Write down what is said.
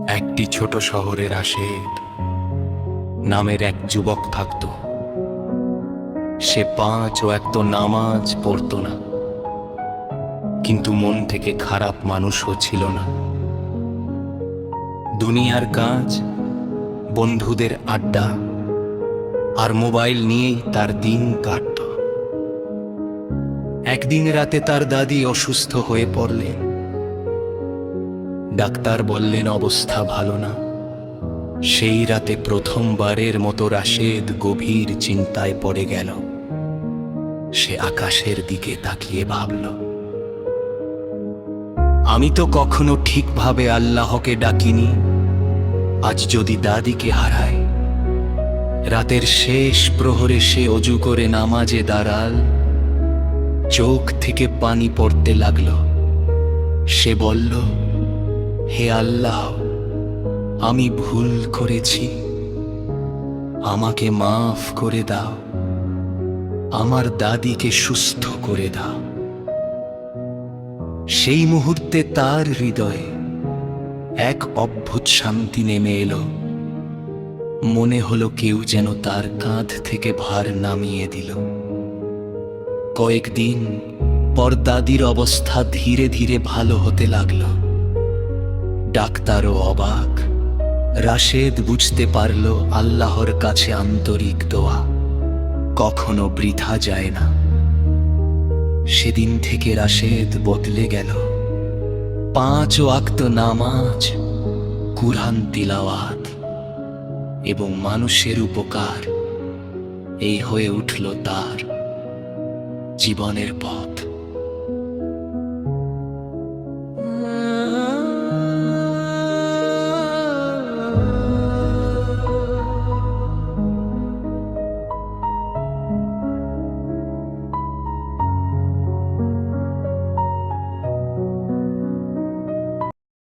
একটি ছোট শহরে রাশেদ নামের এক যুবক থাকত। সে 5 ওয়াক্ত নামাজ পড়ত না, কিন্তু মন থেকে খারাপ মানুষও ছিল না। দুনিয়ার কাজ, বন্ধুদের আড্ডা আর মোবাইল নিয়েই তার দিন কাটত। একদিন রাতে তার দাদি অসুস্থ হয়ে পড়লেন। ডাক্তার বললেন অবস্থা ভালো না। সেই রাতে প্রথমবারের মতো রাশেদ গভীর চিন্তায় পড়ে গেল। সে আকাশের দিকে তাকিয়ে ভাবল, আমি তো কখনো ঠিকভাবে আল্লাহকে ডাকিনি, আজ যদি দাদিকে হারায়। রাতের শেষ প্রহরে সে অজু করে নামাজে দাঁড়াল। চোখ থেকে পানি পড়তে লাগলো। সে বলল, হে আল্লাহ, আমি ভুল করেছি, আমাকে মাফ করে দাও, আমার দাদিকে সুস্থ করে দাও। সেই মুহূর্তে তার হৃদয়ে এক অদ্ভুত শান্তি নেমে এলো। মনে হলো কেউ যেন তার কাঁধ থেকে ভার নামিয়ে দিল। কয়েকদিন পর দাদির অবস্থা ধীরে ধীরে ভালো হতে লাগলো। ডাক্তারও অবাক। রাশেদ বুঝতে পারল আল্লাহর কাছে আন্তরিক দোয়া কখনো বৃথা যায় না। সেদিন থেকে রাশেদ বদলে গেল। 5 ওয়াক্ত নামাজ, কুরআন তিলাওয়াত এবং মানুষের উপকার, এই হয়ে উঠল তার জীবনের পথ।